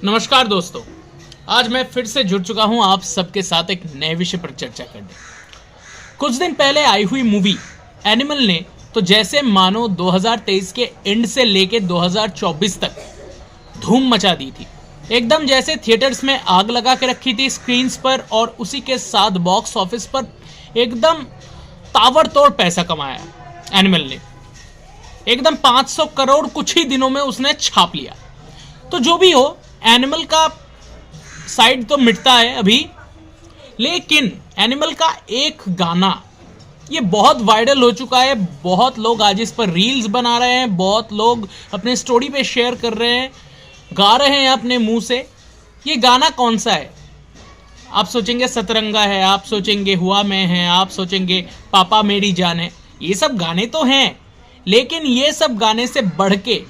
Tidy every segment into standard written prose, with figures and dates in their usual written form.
नमस्कार दोस्तों, आज मैं फिर से जुड़ चुका हूं आप सबके साथ एक नए विषय पर चर्चा करने। कुछ दिन पहले आई हुई मूवी एनिमल ने तो जैसे मानो 2023 के एंड से लेके 2024 तक धूम मचा दी थी। एकदम जैसे थिएटर्स में आग लगा के रखी थी स्क्रीन्स पर, और उसी के साथ बॉक्स ऑफिस पर एकदम ताबड़तोड़ पैसा कमाया एनिमल ने। एकदम 500 करोड़ कुछ ही दिनों में उसने छाप लिया। तो जो भी हो, एनिमल का साइड तो मिटता है अभी, लेकिन एनिमल का एक गाना ये बहुत वायरल हो चुका है। बहुत लोग आज इस पर रील्स बना रहे हैं, बहुत लोग अपने स्टोरी पे शेयर कर रहे हैं, गा रहे हैं अपने मुंह से। ये गाना कौन सा है? आप सोचेंगे सतरंगा है, आप सोचेंगे हुआ मैं है, आप सोचेंगे पापा मेरी जान है। ये सब गाने तो हैं, लेकिन ये सब गाने से बढ़ के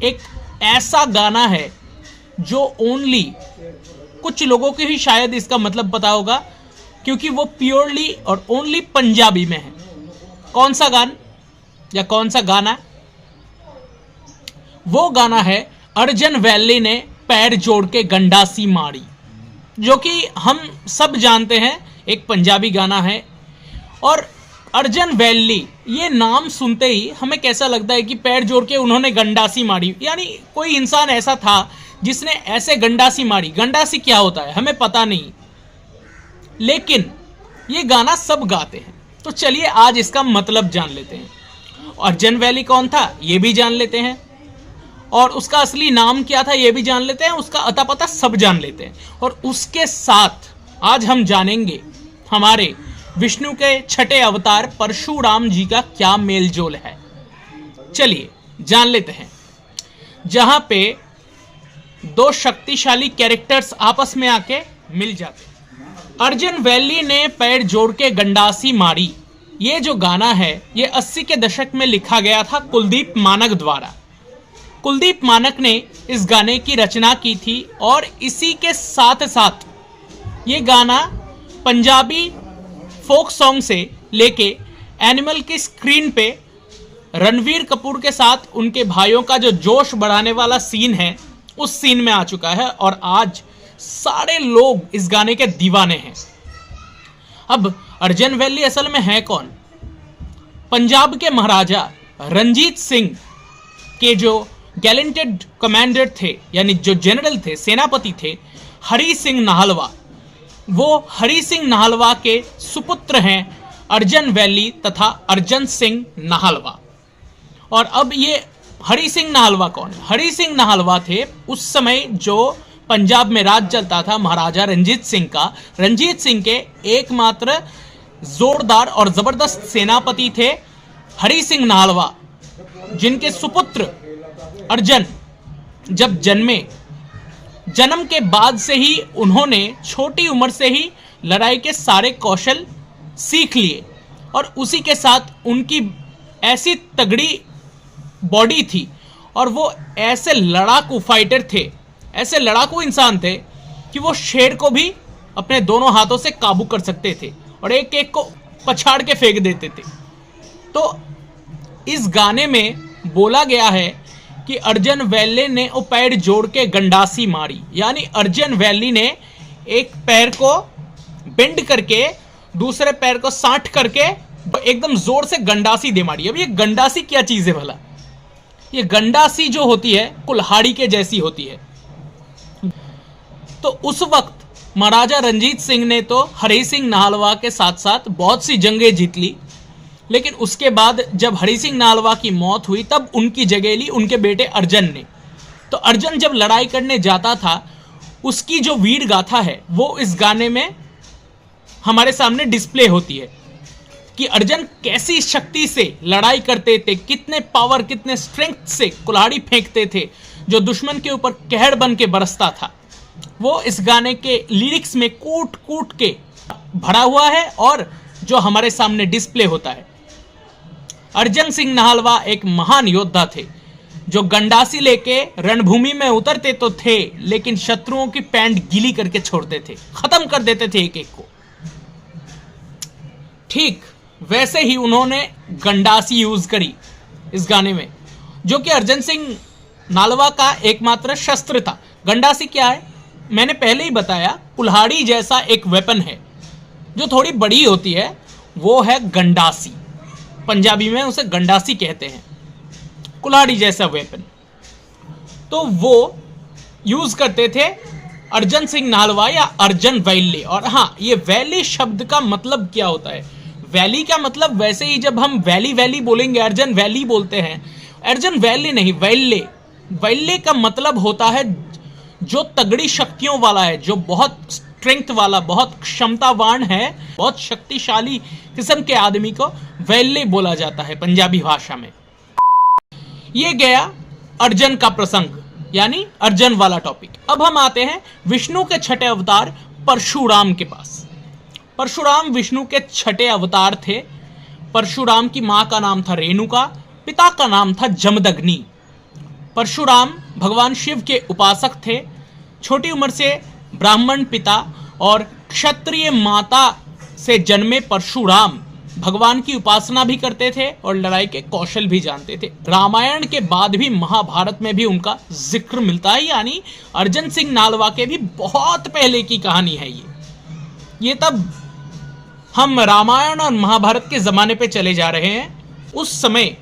एक ऐसा गाना है जो ओनली कुछ लोगों को ही शायद इसका मतलब पता होगा, क्योंकि वो प्योरली और ओनली पंजाबी में है। कौन सा गान या कौन सा गाना? वो गाना है अर्जन वैली ने पैर जोड़ के गंडासी मारी, जो कि हम सब जानते हैं एक पंजाबी गाना है। और अर्जन वैली ये नाम सुनते ही हमें कैसा लगता है कि पैर जोड़ के उन्होंने गंडासी मारी, यानी कोई इंसान ऐसा था जिसने ऐसे गंडासी मारी। गंडासी क्या होता है हमें पता नहीं, लेकिन ये गाना सब गाते हैं। तो चलिए आज इसका मतलब जान लेते हैं। अर्जन वैली कौन था ये भी जान लेते हैं, और उसका असली नाम क्या था ये भी जान लेते हैं, उसका अता पता सब जान लेते हैं। और उसके साथ आज हम जानेंगे हमारे विष्णु के छठे अवतार परशुराम जी का क्या मेलजोल है। चलिए जान लेते हैं। जहां पे दो शक्तिशाली कैरेक्टर्स आपस में आके मिल जाते हैं। अर्जन वैली ने पैर जोड़ के गंडासी मारी, ये जो गाना है ये 80 के दशक में लिखा गया था कुलदीप मानक द्वारा। कुलदीप मानक ने इस गाने की रचना की थी, और इसी के साथ साथ ये गाना पंजाबी फोक सॉन्ग से लेके एनिमल की स्क्रीन पे रणवीर कपूर के साथ उनके भाइयों का जो जोश बढ़ाने वाला सीन है उस सीन में आ चुका है, और आज सारे लोग इस गाने के दीवाने हैं। अब अर्जन वैली असल में है कौन? पंजाब के महाराजा रंजीत सिंह के जो गैलेंटेड कमांडर थे, यानी जो जनरल थे, सेनापति थे, हरी सिंह नाहलवा। वो हरी सिंह नाहलवा के सुपुत्र हैं अर्जन वैली तथा अर्जन सिंह नाहलवा। और अब ये हरी सिंह नाहलवा कौन है? हरी सिंह नाहलवा थे उस समय जो पंजाब में राज चलता था महाराजा रंजीत सिंह का। रंजीत सिंह के एकमात्र जोरदार और जबरदस्त सेनापति थे हरी सिंह नाहलवा, जिनके सुपुत्र अर्जन जब जन्मे, जन्म के बाद से ही उन्होंने छोटी उम्र से ही लड़ाई के सारे कौशल सीख लिए, और उसी के साथ उनकी ऐसी तगड़ी बॉडी थी, और वो ऐसे लड़ाकू फाइटर थे, ऐसे लड़ाकू इंसान थे कि वो शेर को भी अपने दोनों हाथों से काबू कर सकते थे और एक एक को पछाड़ के फेंक देते थे। तो इस गाने में बोला गया है कि अर्जन वैली ने वो पैर जोड़ के गंडासी मारी, यानी अर्जन वैली ने एक पैर को बेंड करके दूसरे पैर को साठ करके एकदम जोर से गंडासी दे मारी। अब ये गंडासी क्या चीज है भला? ये गंडासी जो होती है कुल्हाड़ी के जैसी होती है। तो उस वक्त महाराजा रंजीत सिंह ने तो हरी सिंह नाहलवा के साथ साथ बहुत सी जंगें जीत ली, लेकिन उसके बाद जब हरी सिंह नाहलवा की मौत हुई तब उनकी जगह ली उनके बेटे अर्जन ने। तो अर्जन जब लड़ाई करने जाता था, उसकी जो वीर गाथा है वो इस गाने में हमारे सामने डिस्प्ले होती है कि अर्जन कैसी शक्ति से लड़ाई करते थे, कितने पावर, कितने स्ट्रेंथ से कुल्हाड़ी फेंकते थे, जो दुश्मन के ऊपर कहर बन के बरसता था। वो इस गाने के लिरिक्स में कूट कूट के भरा हुआ है और जो हमारे सामने डिस्प्ले होता है। अर्जन सिंह नाहलवा एक महान योद्धा थे जो गंडासी लेके रणभूमि में उतरते तो थे, लेकिन शत्रुओं की पैंट गीली करके छोड़ते थे, खत्म कर देते थे एक एक को। ठीक वैसे ही उन्होंने गंडासी यूज करी इस गाने में, जो कि अर्जन सिंह नालवा का एकमात्र शस्त्र था। गंडासी क्या है? मैंने पहले ही बताया, कुल्हाड़ी जैसा एक वेपन है जो थोड़ी बड़ी होती है, वो है गंडासी। पंजाबी में उसे गंडासी कहते हैं, कुल्हाड़ी जैसा वेपन। तो वो यूज करते थे अर्जन सिंह नालवा या अर्जन वैली। और हाँ, ये वैली शब्द का मतलब क्या होता है? वैली का मतलब वैसे ही जब हम वैली वैली बोलेंगे, अर्जन वैली बोलते हैं, अर्जन वैली नहीं, वैले। वैले का मतलब होता है जो तगड़ी शक्तियों वाला है, जो बहुत स्ट्रेंथ वाला, बहुत क्षमतावान है, बहुत शक्तिशाली किस्म के आदमी को वैले बोला जाता है पंजाबी भाषा में। ये गया अर्जन का प्रसंग, यानी अर्जन वाला टॉपिक। अब हम आते हैं विष्णु के छठे अवतार परशुराम के पास। परशुराम विष्णु के छठे अवतार थे। परशुराम की मां का नाम था रेणुका, पिता का नाम था जमदग्नि। परशुराम भगवान शिव के उपासक थे। छोटी उम्र से ब्राह्मण पिता और क्षत्रिय माता से जन्मे परशुराम भगवान की उपासना भी करते थे और लड़ाई के कौशल भी जानते थे। रामायण के बाद भी महाभारत में भी उनका जिक्र मिलता है, यानी अर्जन सिंह नालवा के भी बहुत पहले की कहानी है ये तब हम रामायण और महाभारत के जमाने पे चले जा रहे हैं। उस समय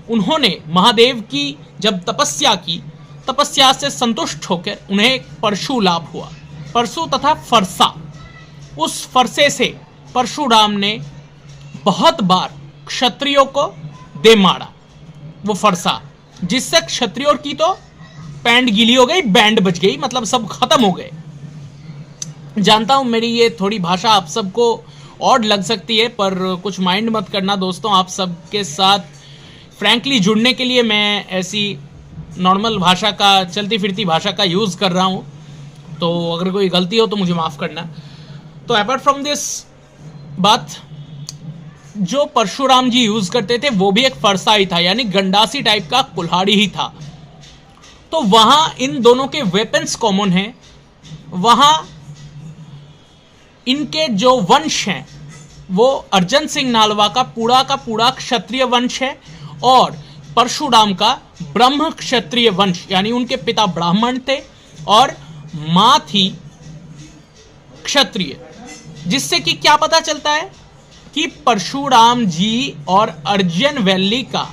उन्होंने महादेव की जब तपस्या की, तपस्या से संतुष्ट होकर उन्हें परशु लाभ हुआ, परशु तथा फरसा। उस फरसे से परशुराम ने बहुत बार क्षत्रियों को दे मारा, वो फरसा, जिससे क्षत्रियों की तो पैंट गीली हो गई, बैंड बज गई, मतलब सब खत्म हो गए। जानता हूं मेरी ये थोड़ी भाषा आप सबको ऑड लग सकती है, पर कुछ माइंड मत करना दोस्तों। आप सबके साथ फ्रैंकली जुड़ने के लिए मैं ऐसी नॉर्मल भाषा का, चलती फिरती भाषा का यूज़ कर रहा हूँ, तो अगर कोई गलती हो तो मुझे माफ़ करना। तो अपार्ट फ्रॉम दिस बात, जो परशुराम जी यूज़ करते थे वो भी एक फरसा ही था, यानी गंडासी टाइप का कुल्हाड़ी ही था। तो वहाँ इन दोनों के वेपन्स कॉमन हैं। वहाँ इनके जो वंश हैं वो अर्जन सिंह नालवा का पूरा क्षत्रिय वंश है और परशुराम का ब्रह्म क्षत्रिय वंश, यानी उनके पिता ब्राह्मण थे और मां थी क्षत्रिय। जिससे कि क्या पता चलता है कि परशुराम जी और अर्जन वैली का,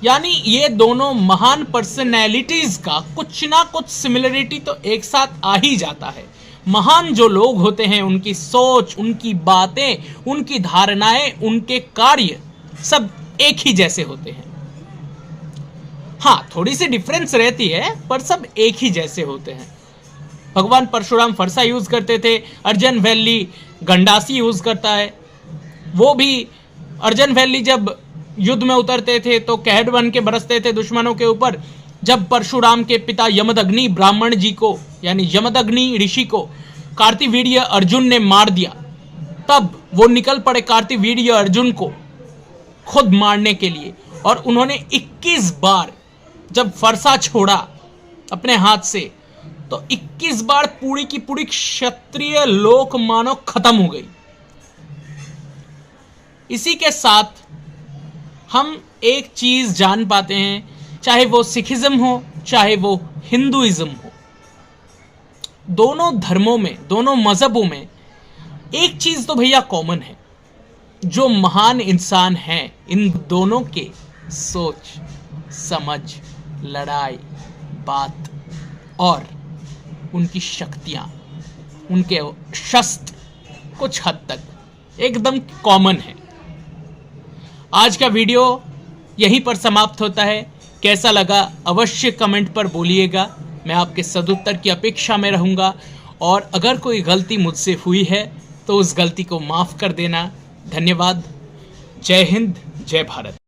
यानी ये दोनों महान पर्सनैलिटीज का कुछ ना कुछ सिमिलरिटी तो एक साथ आ ही जाता है। महान जो लोग होते हैं, उनकी सोच, उनकी बातें, उनकी धारणाएं, उनके कार्य सब एक ही जैसे होते हैं। हाँ, थोड़ी सी डिफरेंस रहती है, पर सब एक ही जैसे होते हैं। भगवान परशुराम फरसा यूज करते थे, अर्जन वैली गंडासी यूज करता है। वो भी अर्जन वैली जब युद्ध में उतरते थे तो कहर बन के बरसते थे दुश्मनों के ऊपर। जब परशुराम के पिता यमदग्नि ब्राह्मण जी को, यानी यमदग्नि ऋषि को कार्तिवीर्य अर्जुन ने मार दिया, तब वो निकल पड़े कार्तिवीर्य अर्जुन को खुद मारने के लिए। और उन्होंने 21 बार जब फरसा छोड़ा अपने हाथ से, तो 21 बार पूरी की पूरी क्षत्रिय लोक मानो खत्म हो गई। इसी के साथ हम एक चीज जान पाते हैं, चाहे वो सिखिज्म हो चाहे वो हिंदुइज्म हो, दोनों धर्मों में, दोनों मजहबों में एक चीज तो भैया कॉमन है। जो महान इंसान हैं, इन दोनों के सोच, समझ, लड़ाई, बात और उनकी शक्तियां, उनके शस्त्र कुछ हद तक एकदम कॉमन है। आज का वीडियो यहीं पर समाप्त होता है। कैसा लगा अवश्य कमेंट पर बोलिएगा, मैं आपके सदुत्तर की अपेक्षा में रहूँगा। और अगर कोई गलती मुझसे हुई है तो उस गलती को माफ़ कर देना। धन्यवाद। जय हिंद, जय भारत।